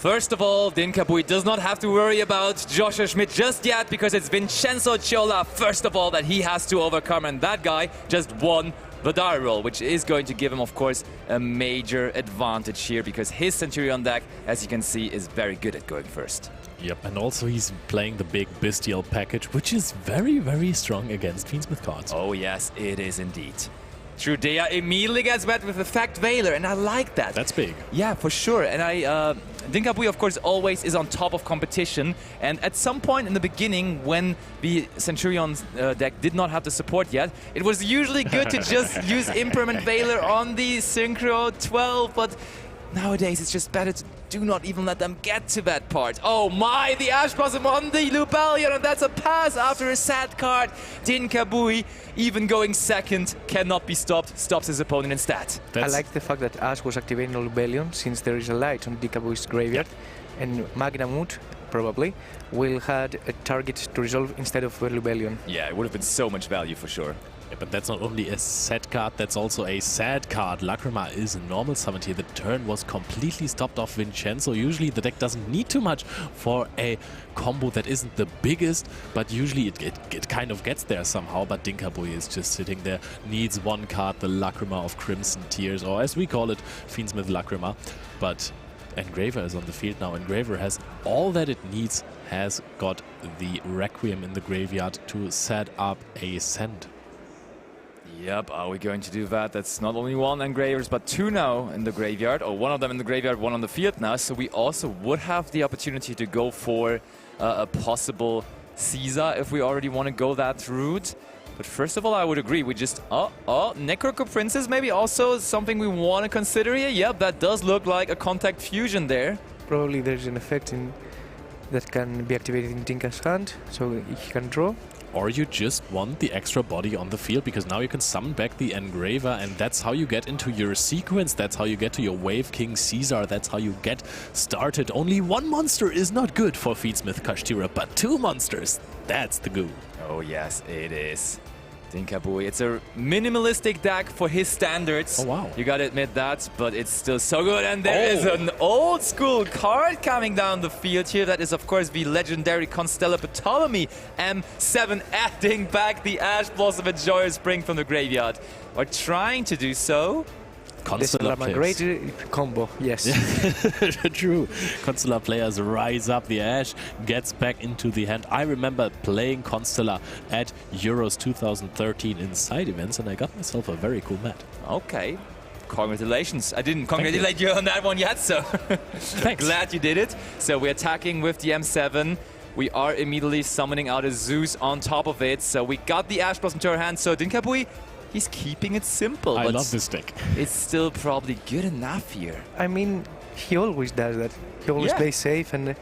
First of all, Dinh-Kha does not have to worry about Joshua Schmidt just yet because it's Vincenzo Ciola, first of all, that he has to overcome. And that guy just won the die roll, which is going to give him, of course, a major advantage here because his Centurion deck, as you can see, is very good at going first. Yep, and also he's playing the big Bestial package, which is very, very strong against Fiendsmith cards. Oh yes, it is indeed. Trudea immediately gets met with Effect Veiler, and I like that. That's big. Yeah, for sure. And Dinh-Kha, of course, always is on top of competition. And at some point in the beginning, when the Centurion deck did not have the support yet, it was usually good to just use Impermanent Veiler on the Synchro 12, but nowadays it's just better to do not even let them get to that part. Oh my, the Ash Blossom on the Lubellion, and that's a pass after a sad card. Dinh-Kha, even going second, cannot be stopped, stops his opponent instead. I like the fact that Ash was activating Lubellion since there is a light on Dinh-Kha's graveyard, and Magnamut probably will have a target to resolve instead of Lubellion. Yeah, it would have been so much value for sure. Yeah, but that's not only a set card, that's also a sad card. Lacrima is a normal summon here. The turn was completely stopped off Vincenzo. Usually the deck doesn't need too much for a combo that isn't the biggest, but usually it kind of gets there somehow. But Dinh-Kha is just sitting there, needs one card, the Lacrima of Crimson Tears, or as we call it, Fiendsmith Lacrima. But Engraver is on the field now. Engraver has all that it needs, has got the Requiem in the graveyard to set up a send. Yep, are we going to do that? That's not only one Engravers, but two now in the graveyard, or one of them in the graveyard, one on the field now. So we also would have the opportunity to go for a possible Caesar if we already want to go that route. But first of all, I would agree. We just... Necroco Princess maybe also something we want to consider here. Yep, that does look like a contact fusion there. Probably there's an effect that can be activated in Dinh-Kha's hand, so he can draw. Or you just want the extra body on the field, because now you can summon back the Engraver, and that's how you get into your sequence, that's how you get to your Wave King Caesar, that's how you get started. Only one monster is not good for Fiendsmith Kashtira, but two monsters, that's the goo. Oh yes, it is. Dinh-Kha, it's a minimalistic deck for his standards. Oh wow. You gotta admit that, but it's still so good. And there is an old school card coming down the field here. That is, of course, the legendary Constellar Ptolemy M7, adding back the Ash Blossom and Joyous Spring from the graveyard. Or trying to do so. Constellar players. Great combo, yes. True. Constellar players rise up, the Ash gets back into the hand. I remember playing Constellar at Euros 2013 in side events, and I got myself a very cool mat. Okay. Congratulations. I didn't congratulate you on that one yet, so Thanks. Glad you did it. So we're attacking with the M7. We are immediately summoning out a Zeus on top of it. So we got the Ash Blossom to our hand. So Dinh-Kha, he's keeping it simple. I love this deck. It's still probably good enough here. I mean, he always does that. He always plays safe and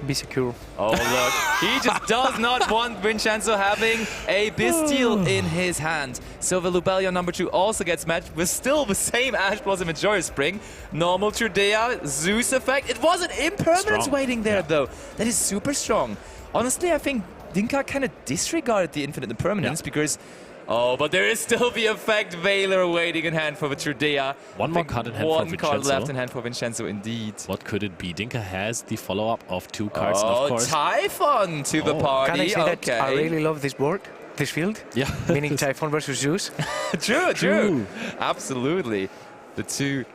be secure. Oh, look. He just does not want Vincenzo having a Bestial in his hand. So the Lubellion number 2 also gets matched with still the same Ash Blossom and Joyous Spring. Normal Trudea, Zeus effect. It was an Impermanence waiting there, though. That is super strong. Honestly, I think Dinh-Kha kind of disregarded the Infinite Impermanence because... Oh, but there is still the Effect Veiler waiting in hand for the Trudea. One more card in hand for Vincenzo. One card left in hand for Vincenzo, indeed. What could it be? Dinh-Kha has the follow-up of 2 cards, of course. Typhon to the party. Can I say that I really love this board, this field? Yeah. Meaning Typhon versus Zeus. True. Absolutely. The two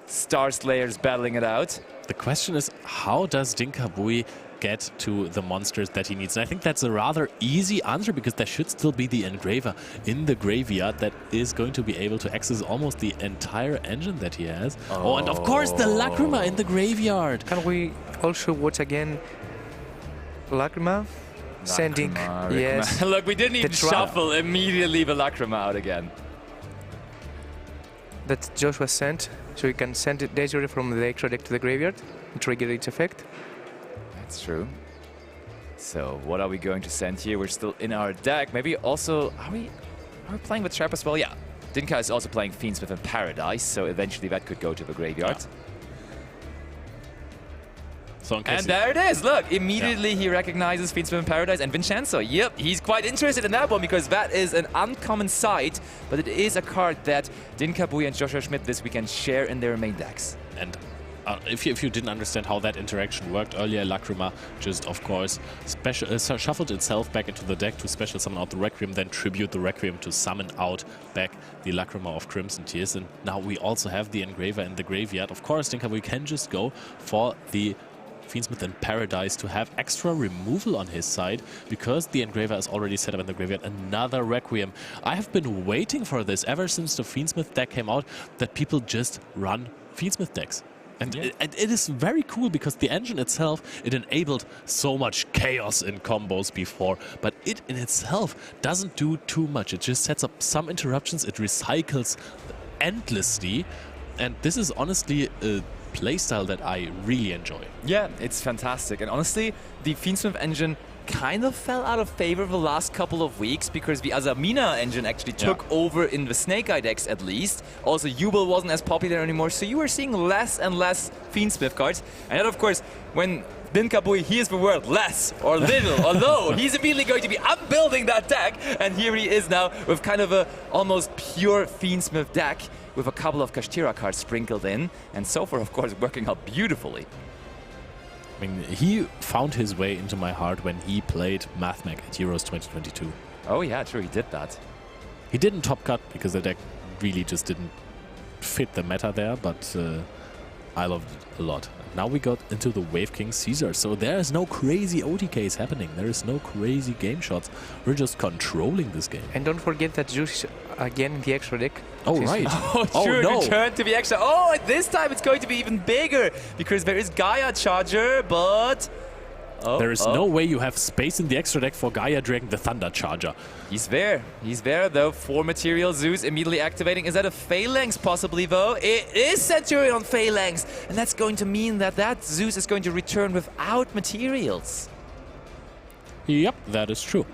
Star Slayers battling it out. The question is, how does Dinh-Kha get to the monsters that he needs? And I think that's a rather easy answer, because there should still be the Engraver in the graveyard that is going to be able to access almost the entire engine that he has. Oh, and of course the Lacrima in the graveyard. Can we also watch again Lacrima? Sending, yes. Look, we didn't even shuffle, immediately the Lacrima out again. That Joshua sent, so you can send it Desiree from the extra deck to the graveyard and trigger its effect. That's true. So what are we going to send here? We're still in our deck. Maybe also, are we playing with Trap as well? Yeah. Dinh-Kha is also playing Fiendsmith in Paradise, so eventually that could go to the graveyard. Yeah. So and there it is, look, immediately he recognizes Fiendsmith in Paradise, and Vincenzo, yep, he's quite interested in that one because that is an uncommon sight, but it is a card that Dinh-Kha and Joshua Schmidt this weekend share in their main decks. And if you didn't understand how that interaction worked earlier, Lacrima just, of course, shuffled itself back into the deck to special summon out the Requiem, then tribute the Requiem to summon out back the Lacrima of Crimson Tears. And now we also have the Engraver in the graveyard. Of course, Dinh-Kha, we can just go for the Fiendsmith in Paradise to have extra removal on his side, because the Engraver is already set up in the graveyard. Another Requiem. I have been waiting for this ever since the Fiendsmith deck came out, that people just run Fiendsmith decks. And it is very cool, because the engine itself, it enabled so much chaos in combos before, but it in itself doesn't do too much. It just sets up some interruptions, it recycles endlessly, and this is honestly a playstyle that I really enjoy. Yeah, it's fantastic. And honestly, the Fiendsmith engine kind of fell out of favor the last couple of weeks, because the Azamina engine actually took over in the Snake Eye decks at least. Also, Jubel wasn't as popular anymore, so you were seeing less and less Fiendsmith cards. And then, of course, when Dinh-Kha hears the word less or little or low, he's immediately going to be upbuilding that deck. And here he is now with kind of a almost pure Fiendsmith deck, with a couple of Kashtira cards sprinkled in, and so far, of course, working out beautifully. I mean, he found his way into my heart when he played MathMech at Euros 2022. Oh yeah, true, he did that. He didn't top cut, because the deck really just didn't fit the meta there, but I loved it a lot. Now we got into the Wave King Caesar, so there is no crazy OTKs happening. There is no crazy game shots. We're just controlling this game. And don't forget that Zeus is again in the extra deck. Oh, right. Oh, true. No. Return to the extra. Oh, and this time it's going to be even bigger, because there is Gaia Charger, but... there is no way you have space in the extra deck for Gaia Dragon, the Thunder Charger. He's there. He's there, though. 4 material Zeus immediately activating. Is that a Phalanx, possibly, though? It is Centurion Phalanx. And that's going to mean that that Zeus is going to return without materials. Yep, that is true.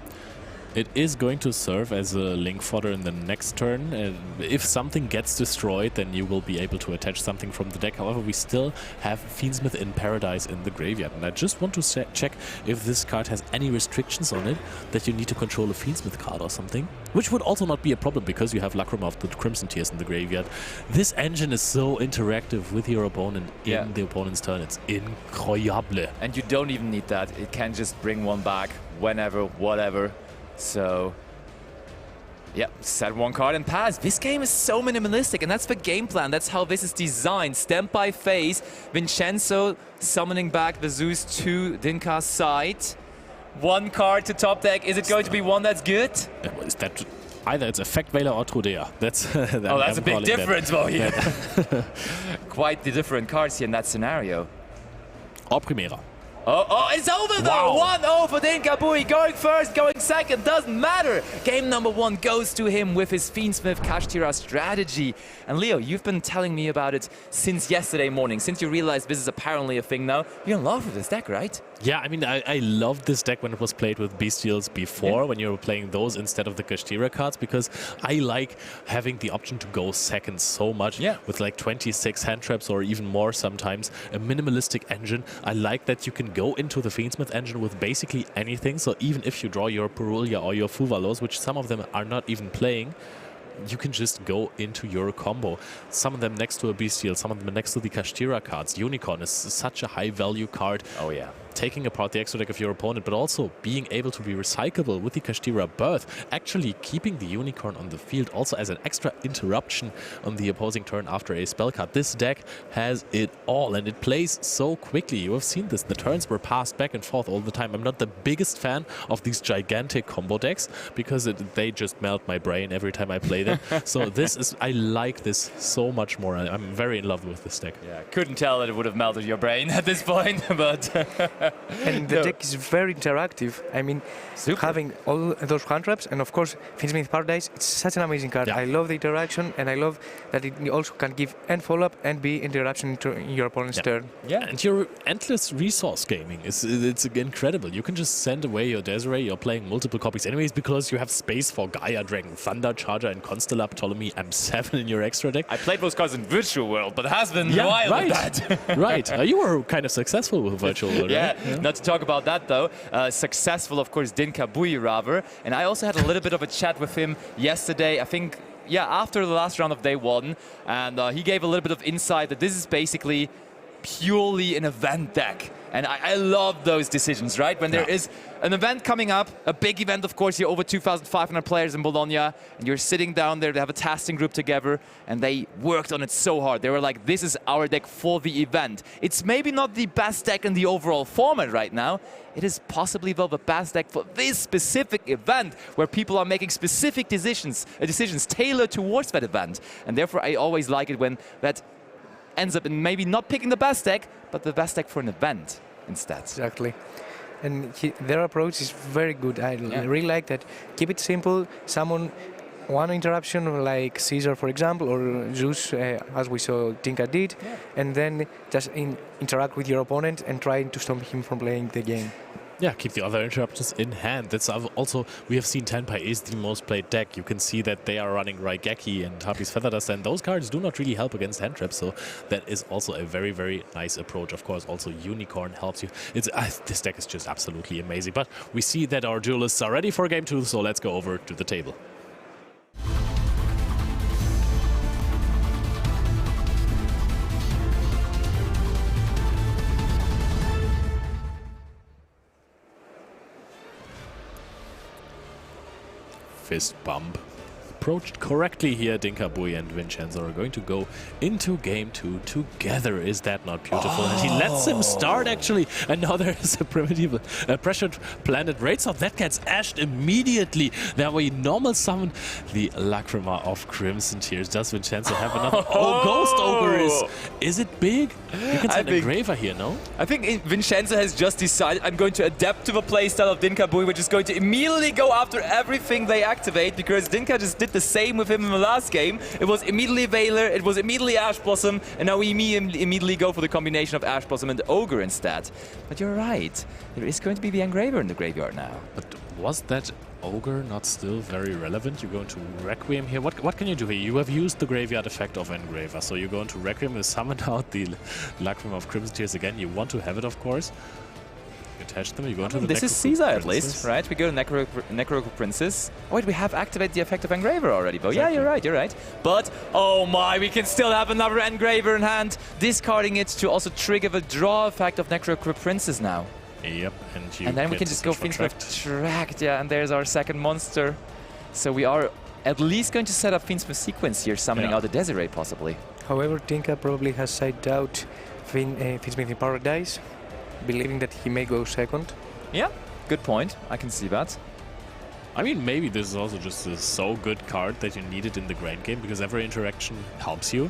It is going to serve as a link fodder in the next turn. If something gets destroyed, then you will be able to attach something from the deck. However, we still have Fiendsmith in Paradise in the graveyard. And I just want to check if this card has any restrictions on it, that you need to control a Fiendsmith card or something. Which would also not be a problem, because you have Lacrima of the Crimson Tears in the graveyard. This engine is so interactive with your opponent in the opponent's turn. It's incroyable. And you don't even need that. It can just bring one back whenever, whatever. So, yeah, set one card and pass. This game is so minimalistic, and that's the game plan. That's how this is designed. Stamp by phase. Vincenzo summoning back the Zeus to Dinh-Kha's side. One card to top deck. Is it going to be one that's good? Is that either it's Effect Veiler or Trudea? That's that's a big difference. Well, yeah. Quite the different cards here in that scenario. Or Primera. Oh, it's over though! 1-0 for Dinh-Kha. Going first, going second, doesn't matter. Game number 1 goes to him with his Fiendsmith Kashtira strategy. And Leo, you've been telling me about it since yesterday morning, since you realized this is apparently a thing now. You're in love with this deck, right? Yeah, I mean, I loved this deck when it was played with Bestials before, when you were playing those instead of the Kashtira cards, because I like having the option to go second so much, with like 26 hand traps or even more sometimes. A minimalistic engine. I like that you can go into the Fiendsmith engine with basically anything, so even if you draw your Perulia or your Fuvalos, which some of them are not even playing, you can just go into your combo. Some of them next to a Bestial, some of them next to the Kashtira cards. Unicorn is such a high value card. Oh yeah. Taking apart the extra deck of your opponent, but also being able to be recyclable with the Kashtira Birth, actually keeping the Unicorn on the field also as an extra interruption on the opposing turn after a spell card. This deck has it all, and it plays so quickly. You have seen this. The turns were passed back and forth all the time. I'm not the biggest fan of these gigantic combo decks, because they just melt my brain every time I play them. So I like this so much more. I'm very in love with this deck. Yeah, couldn't tell that it would have melted your brain at this point, but... And the deck is very interactive. I mean, having all those hand traps, and of course, Fiendsmith Paradise, it's such an amazing card. I love the interaction, and I love that it also can give and follow-up and be interruption in your opponent's turn. Yeah, and your endless resource gaming it's incredible. You can just send away your Desiree. You're playing multiple copies anyways, because you have space for Gaia Dragon, Thunder Charger, and Constellar Ptolemy M7 in your extra deck. I played those cards in Virtual World, but it has been a while with that. Right. You were kind of successful with Virtual World, right? Yeah, not to talk about that though. Successful, of course, Dinh-Kha rather. And I also had a little bit of a chat with him yesterday, I think, after the last round of day 1. And he gave a little bit of insight that this is basically purely an event deck. And I love those decisions, right? When there is an event coming up, a big event, of course, you're over 2,500 players in Bologna, and you're sitting down there, they have a testing group together, and they worked on it so hard. They were like, this is our deck for the event. It's maybe not the best deck in the overall format right now. It is possibly, though, the best deck for this specific event, where people are making specific decisions tailored towards that event. And therefore, I always like it when that ends up in maybe not picking the best deck, but the best deck for an event instead. Exactly. And their approach is very good. I really like that. Keep it simple. Summon one interruption like Caesar, for example, or Zeus, as we saw Dinh-Kha did, and then just interact with your opponent and try to stop him from playing the game. Yeah, keep the other interruptions in hand. That's also, we have seen Tenpai is the most played deck. You can see that they are running Raigeki and Harpy's Feather Dust, and those cards do not really help against hand traps, so that is also a very, very nice approach. Of course, also Unicorn helps you. This deck is just absolutely amazing, but we see that our duelists are ready for game 2, so let's go over to the table. Fist bump. Approached correctly here, Dinh-Kha and Vincenzo are going to go into game 2 together. Is that not beautiful? And he lets him start, actually. And now there is a primitive pressured planet raid, so that gets ashed immediately. Now we normal summon the Lacrima of Crimson Tears. Does Vincenzo have another? Oh, Ghost Ogre is it big? You can send a Graver here, no? I think Vincenzo has just decided, I'm going to adapt to the playstyle of Dinh-Kha, which is going to immediately go after everything they activate, because Dinh-Kha just did the same with him in the last game. It was immediately Veiler, it was immediately Ash Blossom, and now we immediately go for the combination of Ash Blossom and Ogre instead. But you're right, there is going to be the Engraver in the graveyard now. But was that Ogre not still very relevant? You're going to Requiem here. What can you do here? You have used the graveyard effect of Engraver, so you're going to Requiem and summon out the Lacrima of Crimson Tears again. You want to have it, of course. Attach them, you go to the This is Caesar at least, right? We go to Necrocal Princess. Oh wait, we have activated the effect of Engraver already, though. Exactly. Yeah, you're right. But, oh my, we can still have another Engraver in hand, discarding it to also trigger the draw effect of Necrocal Princess now. Yep, and then we can just go Fiendsmith Tract, yeah, and there's our second monster. So we are at least going to set up Fiendsmith Sequence here, summoning out the Desiree, possibly. However, Dinh-Kha probably has sided out Fiendsmith in Paradise, believing that he may go second. Yeah, good point. I can see that. I mean, maybe this is also just a so good card that you need it in the Grand Game, because every interaction helps you.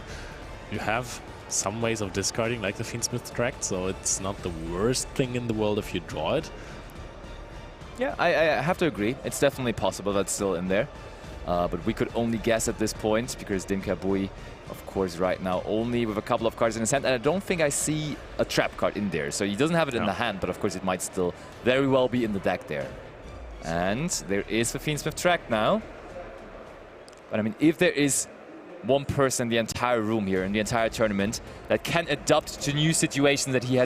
You have some ways of discarding, like the Fiendsmith Tract, so it's not the worst thing in the world if you draw it. Yeah, I have to agree. It's definitely possible that's still in there. But we could only guess at this point, because Dinh-Kha, of course, right now only with a couple of cards in his hand, and I don't think I see a trap card in there. So he doesn't have it in the hand, but of course it might still very well be in the deck there. And there is the Fiendsmith Tract now. But I mean, if there is one person in the entire room here, in the entire tournament, that can adapt to new situations that he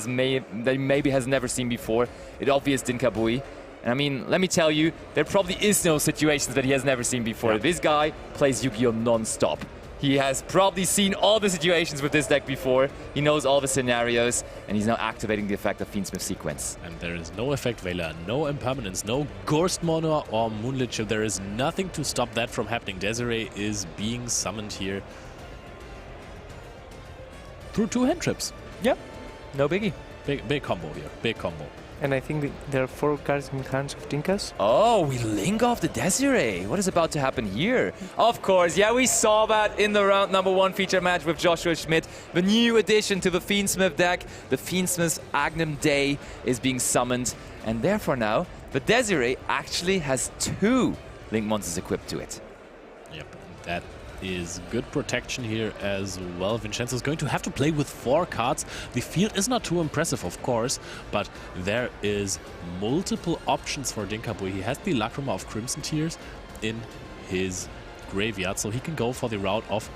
maybe has never seen before, it obviously is Dinh-Kha. And I mean, let me tell you, there probably is no situations that he has never seen before. This guy plays Yu-Gi-Oh! Non-stop. He has probably seen all the situations with this deck before. He knows all the scenarios, and he's now activating the effect of Fiendsmith Sequence. And there is no effect Veiler, no impermanence, no Ghost Mono or Moonlit Shield. There is nothing to stop that from happening. Desiree is being summoned here through 2 hand trips. Yep, no biggie. Big combo here, big combo. And I think there are 4 cards in hands of Dinh-Kha's. Oh, we link off the Desiree. What is about to happen here? Of course, yeah, we saw that in the round number 1 feature match with Joshua Schmidt. The new addition to the Fiendsmith deck, the Fiendsmith Agnum Day, is being summoned. And therefore now, the Desiree actually has 2 Link monsters equipped to it. Yep, that is good protection here as well. Vincenzo is going to have to play with 4 cards. The field is not too impressive, of course, but there is multiple options for Dinh-Kha. He has the Lacrima of Crimson Tears in his graveyard, so he can go for the route of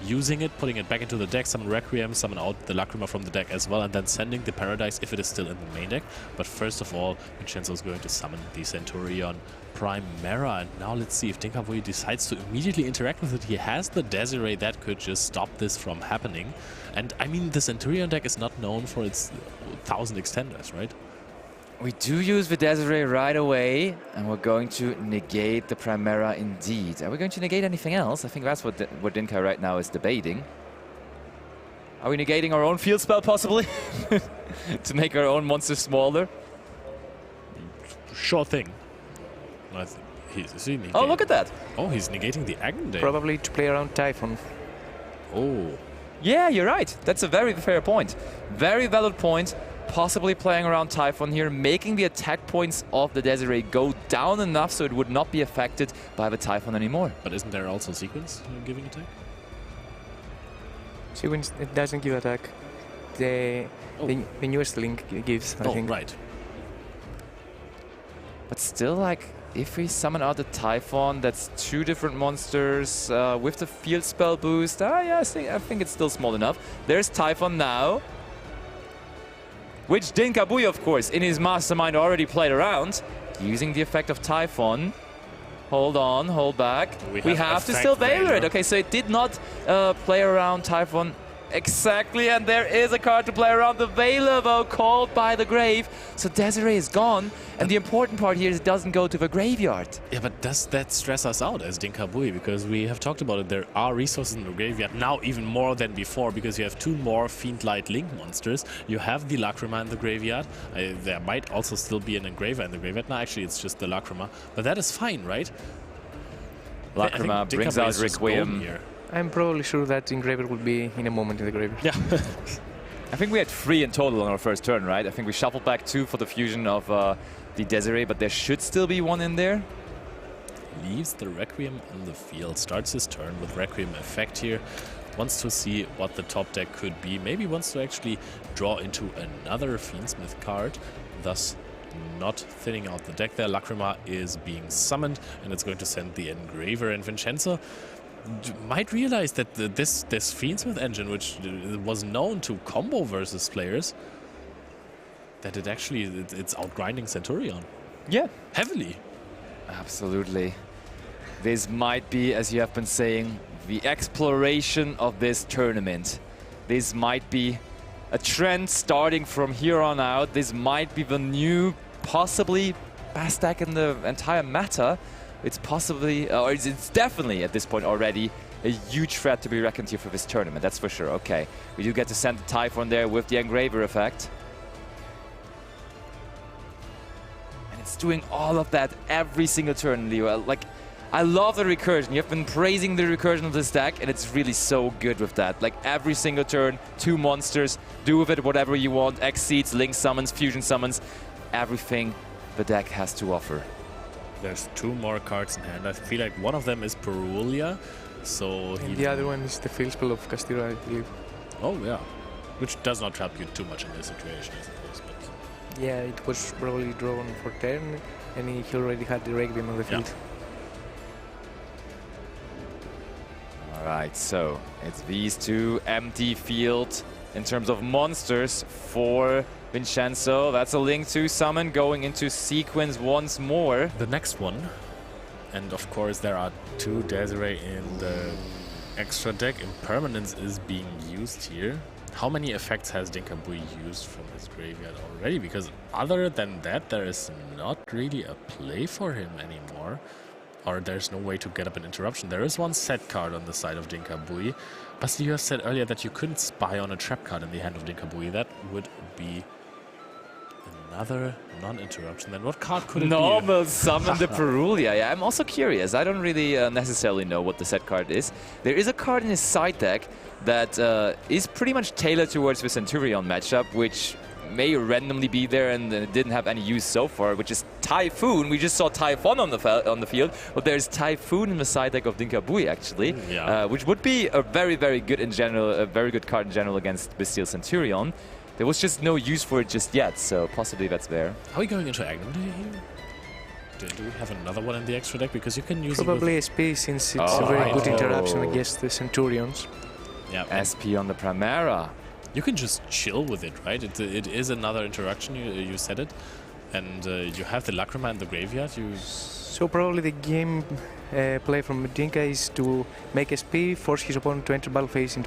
using it, putting it back into the deck, summon Requiem, summon out the Lacrima from the deck as well, and then sending the Paradise if it is still in the main deck. But first of all, Vincenzo is going to summon the Centurion Primera, and now let's see if Dinh-Kha decides to immediately interact with it. He has the Desiree that could just stop this from happening. And I mean, the Centurion deck is not known for its 1000 extenders, right? We do use the Desiree right away, and we're going to negate the Primera indeed. Are we going to negate anything else? I think that's what Dinh-Kha right now is debating. Are we negating our own field spell, possibly? To make our own monster smaller? Sure thing. Is he oh, look at that! Oh, he's negating the Agnes. Probably to play around Typhon. Oh. Yeah, you're right. That's a very fair point. Very valid point. Possibly playing around Typhon here, making the attack points of the Desiree go down enough so it would not be affected by the Typhon anymore. But isn't there also sequence giving attack? Sequence, it doesn't give attack. The newest link gives, I think. Right. But still, like, if we summon out the Typhon, that's 2 different monsters with the field spell boost. Yeah, I think it's still small enough. There's Typhon now, which Dinh-Kha, of course, in his mastermind already played around, using the effect of Typhon. Hold on, hold back. We have to still Veiler it. Okay, so it did not play around Typhon exactly, and there is a card to play around the Veiler, though, called by the grave. So Desiree is gone, and the important part here is it doesn't go to the graveyard. Yeah, but does that stress us out as Dinh-Kha, because we have talked about it, there are resources in the graveyard, now even more than before, because you have 2 more Fiend-Light Link monsters. You have the Lacrima in the graveyard. There might also still be an Engraver in the graveyard. No, actually, it's just the Lacrima. But that is fine, right? Lacrima brings out Requiem. I'm probably sure that Engraver will be in a moment in the graveyard. Yeah. I think we had 3 in total on our first turn, right? I think we shuffled back 2 for the fusion of the Desiree, but there should still be 1 in there. Leaves the Requiem on the field, starts his turn with Requiem effect here. Wants to see what the top deck could be. Maybe wants to actually draw into another Fiendsmith card, thus not thinning out the deck there. Lacrima is being summoned, and it's going to send the Engraver, and Vincenzo might realize that this Fiendsmith engine, which was known to combo versus players, that it's outgrinding Centurion. Yeah. Heavily. Absolutely. This might be, as you have been saying, the exploration of this tournament. This might be a trend starting from here on out. This might be the new, possibly, best deck in the entire meta. It's possibly, or it's definitely at this point already a huge threat to be reckoned here for this tournament, that's for sure. Okay, we do get to send the Typhon there with the Engraver effect. And it's doing all of that every single turn, Leo. Like, I love the recursion. You have been praising the recursion of this deck, and it's really so good with that. Like, every single turn, 2 monsters, do with it whatever you want. X-Seeds, Link Summons, Fusion Summons, everything the deck has to offer. There's 2 more cards in hand. I feel like one of them is Perulia, so the other one is the field spell of Castillo, I believe. Oh yeah, which does not help you too much in this situation, I suppose. But yeah, it was probably drawn for turn, and he already had the Requiem on the field. Yeah. All right, so it's these 2 empty field in terms of monsters for Vincenzo. That's a Link 2 summon going into sequence once more. The next one, and of course there are 2 Desiree in the extra deck. Impermanence is being used here. How many effects has Dinh-Kha used from his graveyard already? Because other than that, there is not really a play for him anymore. Or there's no way to get up an interruption. There is 1 set card on the side of Dinh-Kha. But you have said earlier that you couldn't spy on a trap card in the hand of Dinh-Kha. That would be another non-interruption. Then what card could it be? Normal summon the Perulia. Yeah, I'm also curious. I don't really necessarily know what the set card is. There is a card in his side deck that is pretty much tailored towards the Centurion matchup, which may randomly be there and it didn't have any use so far, which is Typhoon. We just saw Typhon on the field, but there's Typhoon in the side deck of Dinh-Kha actually, which would be a very, very good in general, a very good card in general against Bestial Centurion. There was just no use for it just yet, so possibly that's there. Are we going into Agnum here? Do we have another one in the extra deck? Because you can use probably SP, since it's a very good interaction against the Centurions. Yeah. SP on the Primera. You can just chill with it, right? It is another interaction, you said it. And you have the Lacrima in the graveyard. So probably the game play from Dinh-Kha is to make SP, force his opponent to enter battle phase in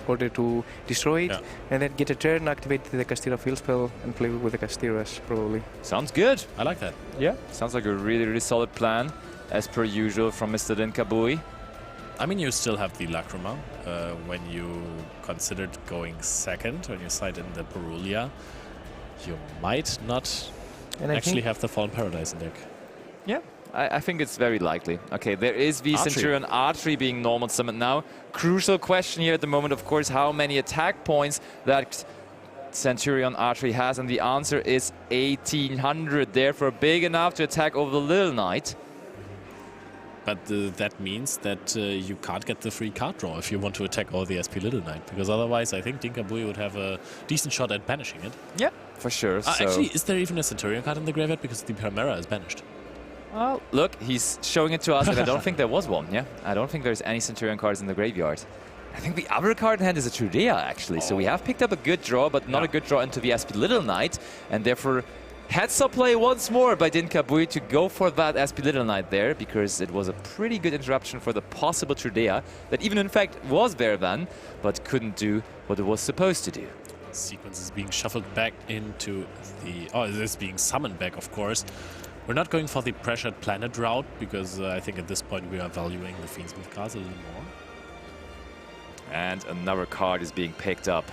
order to destroy it, and then get a turn, activate the Castira field spell, and play with the Castiras, probably. Sounds good. I like that. Yeah, sounds like a really, really solid plan, as per usual from Mr. Dinh-Kha. I mean, you still have the Lacrima when you considered going second, when you side in the Bologna. You might not actually have the Fallen Paradise in deck. Yeah, I think it's very likely. Okay, there is the Archery. Centurion Archery being normal summoned now. Crucial question here at the moment, of course, how many attack points that Centurion Archery has, and the answer is 1800, therefore big enough to attack over the Little Knight. But that means that you can't get the free card draw if you want to attack all the SP Little Knight, because otherwise I think Dinh-Kha would have a decent shot at banishing it. Yeah, for sure. So Actually, is there even a Centurion card in the graveyard? Because the Primera is banished. well, look, he's showing it to us, and I don't think there was one, yeah? I don't think there's any Centurion cards in the graveyard. I think the other card in hand is a Trudea, actually. So we have picked up a good draw, but not a good draw into the SP Little Knight, and therefore heads-up play once more by Dinh-Kha to go for that SP Little Knight there, because it was a pretty good interruption for the possible Trudea that even in fact was there then, but couldn't do what it was supposed to do. Sequence is being shuffled back into the... Oh, it is being summoned back, of course. We're not going for the pressured planet route, because I think at this point we are valuing the Fiendsmith cards a little more. And another card is being picked up.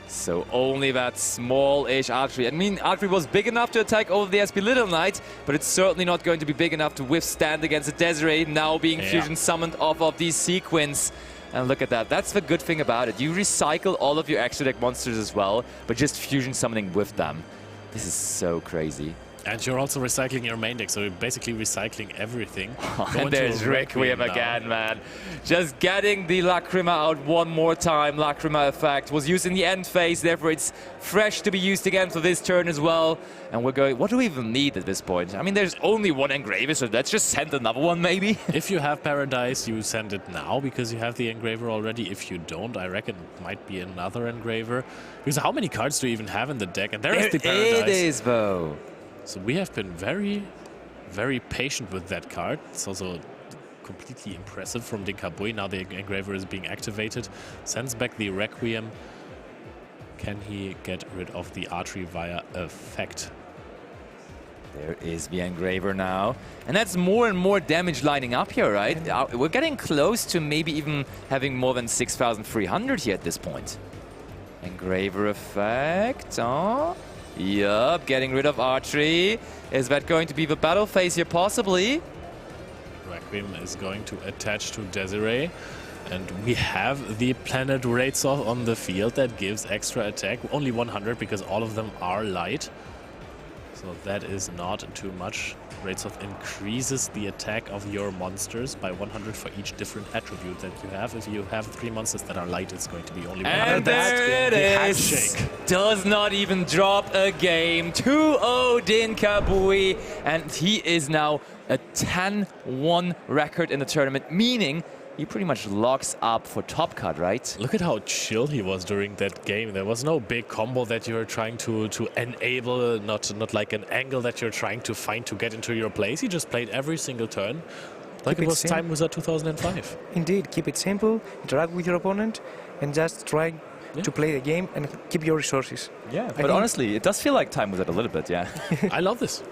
So only that small-ish archery. I mean, archery was big enough to attack over the SP Little Knight, but it's certainly not going to be big enough to withstand against a Desiree now being fusion summoned off of the sequence. And look at that. That's the good thing about it. You recycle all of your extra deck monsters as well, but just fusion summoning with them. This is so crazy. And you're also recycling your main deck, so you're basically recycling everything. And there's Requiem again, man. Just getting the Lacrima out one more time. Lacrima effect was used in the end phase, therefore it's fresh to be used again for this turn as well. And we're going, what do we even need at this point? I mean, there's only one Engraver, so let's just send another one, maybe. If you have Paradise, you send it now because you have the Engraver already. If you don't, I reckon it might be another Engraver. Because how many cards do you even have in the deck? And there is the Paradise. It is, though. So we have been very, very patient with that card. It's also completely impressive from Dinh-Kha. Now the Engraver is being activated. Sends back the Requiem. Can he get rid of the Archery via effect? There is the Engraver now. And that's more and more damage lining up here, right? We're getting close to maybe even having more than 6,300 here at this point. Engraver effect. Oh. Yup, getting rid of archery. Is that going to be the battle phase here, possibly? Requiem is going to attach to Desiree. And we have the Planet Wraitsoth on the field that gives extra attack. Only 100 because all of them are light. So that is not too much. Wraitsoth increases the attack of your monsters by 100 for each different attribute that you have. If you have 3 monsters that are light, it's going to be only 100. And there it is. Does not even drop a game. 2-0 Dinh-Kha, and he is now a 10-1 record in the tournament, meaning he pretty much locks up for top cut, right? Look at how chill he was during that game. There was no big combo that you were trying to enable, not like an angle that you're trying to find to get into your place. He just played every single turn like it was Time Wizard 2005. Indeed, keep it simple, interact with your opponent, and just try to play the game and keep your resources. Yeah, but honestly, it does feel like Time Wizard a little bit, yeah. I love this.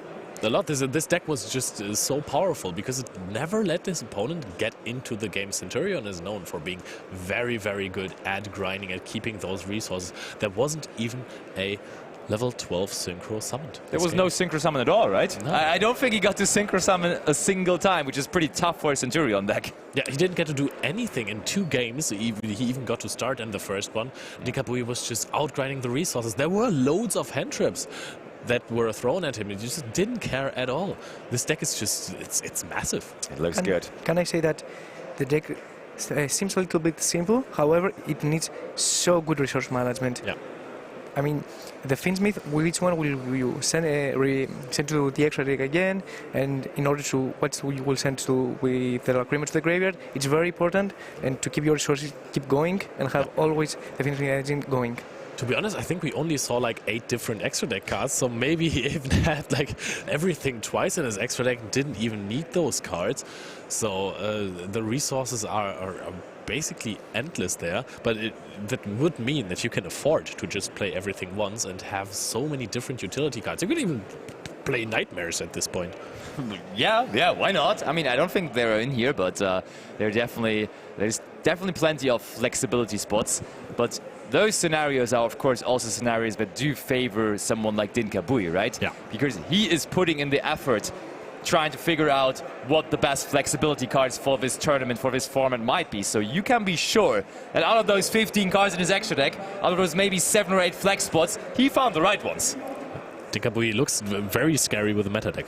A lot. This deck was just so powerful because it never let his opponent get into the game. Centurion is known for being very, very good at grinding, at keeping those resources. There wasn't even a level 12 synchro summoned. There was no synchro summon at all, right? No. I don't think he got to synchro summon a single time, which is pretty tough for a Centurion deck. Yeah, he didn't get to do anything in 2 games. He even got to start in the first one. Dinh-Kha was just outgrinding the resources. There were loads of hand traps that were thrown at him. He just didn't care at all. This deck is just, it's massive. It looks good. Can I say that the deck seems a little bit simple, however, it needs so good resource management. Yeah. I mean, the Finsmith, which one will you send to the extra deck again, and in order to what you will send to with the Lacrima to the graveyard, it's very important, and to keep your resources keep going and have always the Finsmith engine going. To be honest, I think we only saw like 8 different extra deck cards, so maybe he even had like everything twice in his extra deck and didn't even need those cards. So the resources are basically endless there, but that would mean that you can afford to just play everything once and have so many different utility cards. You could even play Nightmares at this point. Yeah, why not? I mean, I don't think they're in here, but there's definitely plenty of flexibility spots. But those scenarios are, of course, also scenarios that do favor someone like Dinh-Kha, right? Yeah. Because he is putting in the effort trying to figure out what the best flexibility cards for this tournament, for this format might be. So you can be sure that out of those 15 cards in his extra deck, out of those maybe 7 or 8 flex spots, he found the right ones. Dinh-Kha looks very scary with the meta deck.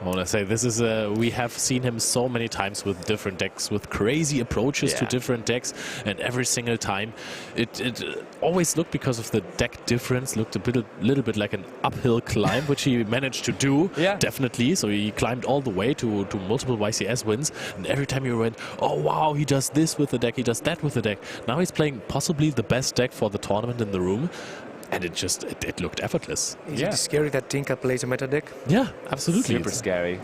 I want to say this is we have seen him so many times with different decks, with crazy approaches to different decks, and every single time it always looked, because of the deck difference, looked a little bit like an uphill climb, which he managed to do, definitely. So he climbed all the way to multiple YCS wins, and every time you went, oh wow, he does this with the deck, he does that with the deck. Now he's playing possibly the best deck for the tournament in the room. And it looked effortless. Is it scary that Dinh-Kha plays a meta deck? Yeah, absolutely. Super scary.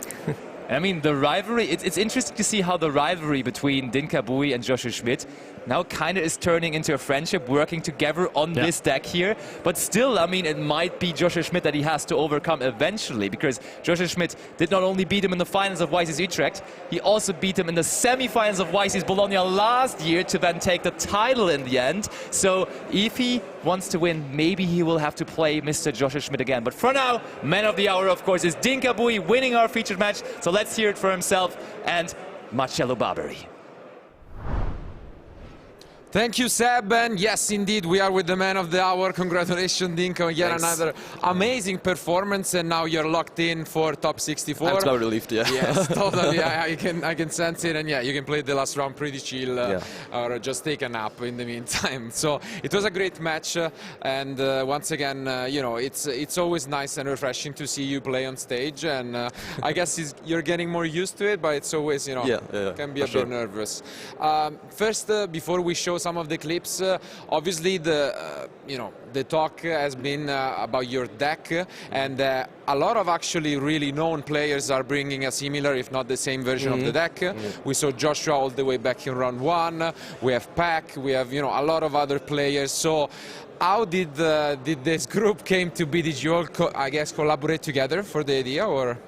I mean, the rivalry, it's interesting to see how the rivalry between Dinh-Kha and Joshua Schmidt now kind of is turning into a friendship, working together on this deck here. But still, I mean, it might be Joshua Schmidt that he has to overcome eventually, because Joshua Schmidt did not only beat him in the finals of YCS Utrecht, he also beat him in the semi-finals of YCS Bologna last year to then take the title in the end. So if he wants to win, maybe he will have to play Mr. Joshua Schmidt again. But for now, man of the hour, of course, is Dinh-Kha winning our featured match. So let's hear it for himself and Marcello Barberi. Thank you, Seb, and yes, indeed, we are with the man of the hour. Congratulations, Dinh-Kha, yet another amazing performance, and now you're locked in for top 64. I'm so relieved, yeah. Yes, totally. I can sense it, and yeah, you can play the last round pretty chill, or just take a nap in the meantime. So it was a great match, and once again, you know, it's always nice and refreshing to see you play on stage, and I guess you're getting more used to it, but it's always, you know, can be a bit nervous. First, before we show some of the clips, obviously the talk has been about your deck, and a lot of actually really known players are bringing a similar, if not the same version of the deck. We saw Joshua all the way back in round 1. We have Pac. We have, you know, a lot of other players. So how did this group came to be? Did you all, I guess, collaborate together for the idea, or?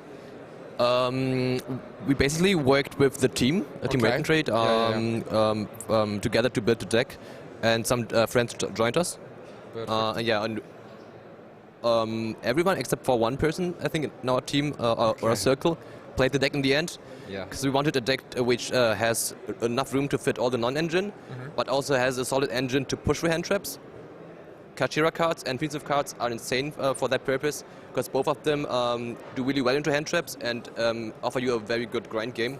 We basically worked with the team, Team Wait and Trade, together to build the deck, and some friends joined us. Everyone except for one person, I think, in our team or a circle, played the deck in the end. Because we wanted a deck which has enough room to fit all the non-engine, but also has a solid engine to push through hand traps. Kachira cards and Prince of cards are insane for that purpose, because both of them do really well into hand traps and offer you a very good grind game.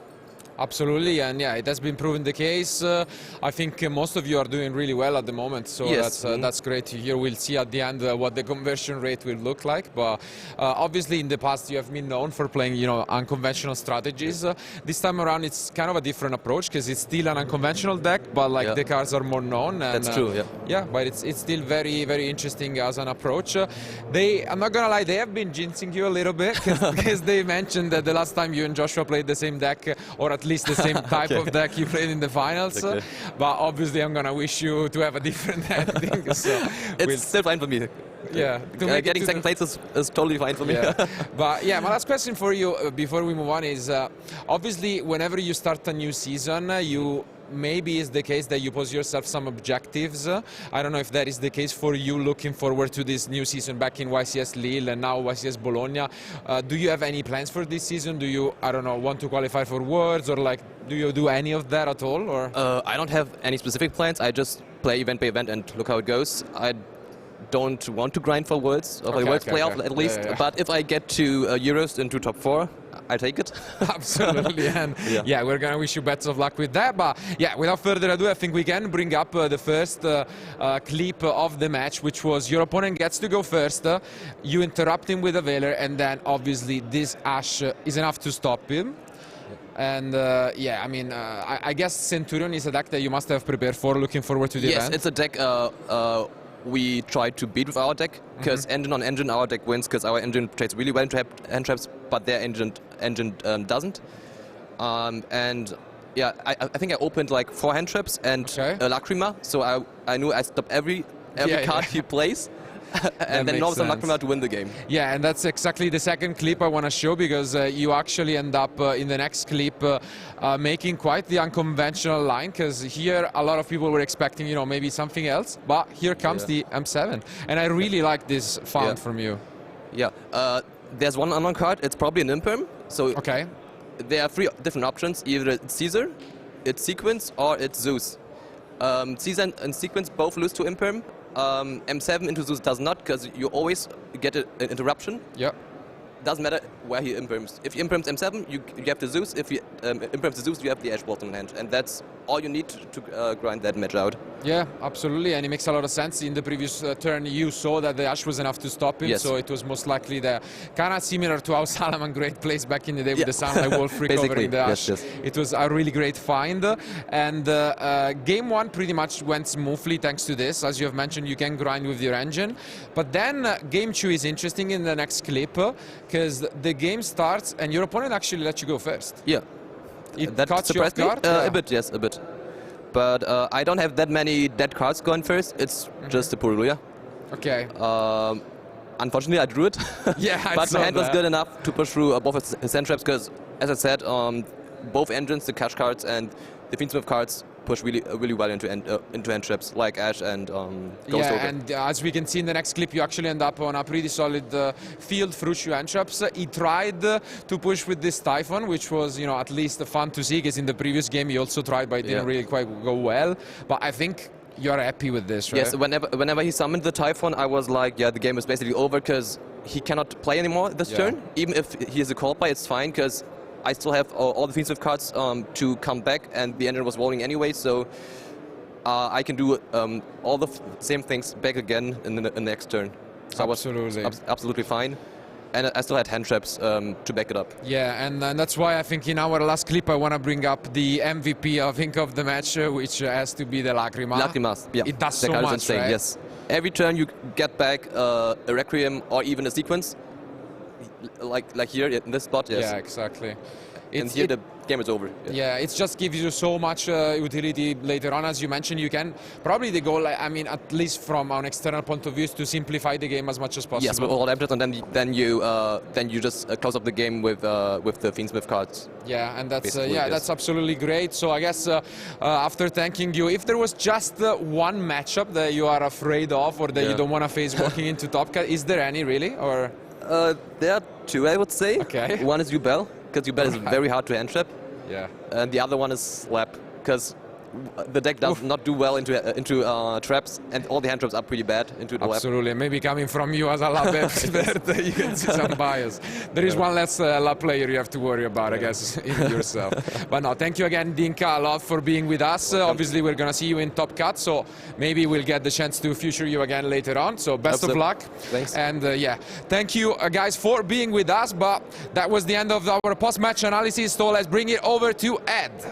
Absolutely, and yeah, it has been proven the case. I think most of you are doing really well at the moment, so that's great to hear. We'll see at the end what the conversion rate will look like. But obviously, in the past, you have been known for playing, you know, unconventional strategies. This time around, it's kind of a different approach, because it's still an unconventional deck, but like the cards are more known. And, that's true. Yeah, but it's still very, very interesting as an approach. I'm not gonna lie, they have been jinxing you a little bit, because they mentioned that the last time you and Joshua played the same deck, or at least the same type of deck you played in the finals. But obviously, I'm gonna wish you to have a different ending. So it's still fine for me. Yeah, getting second place is totally fine for me. But yeah, my last question for you before we move on is, obviously, whenever you start a new season, maybe is the case that you pose yourself some objectives. I don't know if that is the case for you, looking forward to this new season back in YCS Lille and now YCS Bologna. Do you have any plans for this season? Do you, I don't know, want to qualify for Worlds, or like, do you do any of that at all? Or I don't have any specific plans. I just play event by event and look how it goes. I don't want to grind for Worlds, or for the Worlds playoff at least. But if I get to Euros into top 4, I take it. Absolutely, and yeah, we're gonna wish you best of luck with that. But yeah, without further ado, I think we can bring up the first clip of the match, which was your opponent gets to go first. You interrupt him with a Veiler, and then obviously this Ashe is enough to stop him. And yeah, I mean, I guess Centurion is a deck that you must have prepared for, looking forward to the event. Yes, it's a deck we try to beat with our deck, because engine on engine our deck wins, because our engine plays really well into hand traps, but their engine doesn't. And yeah, I think I opened like 4 hand traps and a Lacrima, so I knew I stopped every card he plays. And then North Lacrima to win the game. Yeah, and that's exactly the second clip I want to show, because you actually end up in the next clip making quite the unconventional line, because here a lot of people were expecting, you know, maybe something else, but here comes the M7, and I really like this found from you. Yeah, there's one unknown card. It's probably an Imperm. So there are 3 different options: either it's Caesar, it's Sequence, or it's Zeus. Caesar and Sequence both lose to Imperm. M7 into Zeus does not, because you always get an interruption. Yeah. Doesn't matter where he imperms. If he imperms M7, you have the Zeus. If he imperms the Zeus, you have the Ash Bottom in hand. And that's all you need to grind that match out. Yeah, absolutely. And it makes a lot of sense. In the previous turn, you saw that the Ash was enough to stop him. So it was most likely the kind of similar to how Salaman Great plays back in the day with the Sunlight Wolf recovering the Ash. It was a really great find. And game 1 pretty much went smoothly thanks to this. As you have mentioned, you can grind with your engine. But then game 2 is interesting in the next clip, because the game starts and your opponent actually lets you go first. Yeah. That surprised me? A bit, yes, a bit. But I don't have that many dead cards going first. It's just a Bologna. Okay. Unfortunately, I drew it. Yeah, but my hand was good enough to push through both his hand traps, because, as I said, both engines, the cash cards and the Fiendsmith cards, push really well into hand traps like Ash and Ghost Ogre. And as we can see in the next clip, you actually end up on a pretty solid field through hand traps. He tried to push with this Typhon, which was, you know, at least fun to see, because in the previous game he also tried, but it didn't really quite go well. But I think you're happy with this, right? Yes, whenever he summoned the Typhon, I was like, yeah, the game is basically over, because he cannot play anymore this turn. Even if he is a call play, it's fine, because I still have all the Fiendsmith cards to come back, and the engine was rolling anyway, so I can do all the same things back again in the next turn. So absolutely. I was absolutely fine. And I still had hand traps to back it up. Yeah, and that's why I think in our last clip I want to bring up the MVP, I think, of the match, which has to be the Lacrima. Lacrimas, yeah. It does so much, insane, right? Yes. Every turn you get back a Requiem or even a Sequence. Like here in this spot, yes. Yeah, exactly. And here the game is over. Yeah, it just gives you so much utility later on. As you mentioned, you can probably the goal, I mean, at least from an external point of view, is to simplify the game as much as possible. Yes, with all that, and then you just close up the game with the Fiendsmith cards. Yeah, and that's that's absolutely great. So I guess after thanking you, if there was just one matchup that you are afraid of or that you don't want to face walking into Top Cut, is there any really? Or there are 2, I would say. Okay. One is Ubel, because Ubel is very hard to hand trap. Yeah. And the other one is Slap, because the deck does not do well into traps, and all the hand traps are pretty bad into the lap. Absolutely. Maybe coming from you as a lap expert, you can see some bias. There is one less lap player you have to worry about, I guess, in yourself. But no, thank you again, Dinh-Kha, a lot for being with us. Obviously, we're going to see you in Top Cut, so maybe we'll get the chance to feature you again later on. So best of luck. Thanks. And yeah, thank you, guys, for being with us. But that was the end of our post-match analysis, so let's bring it over to Ed.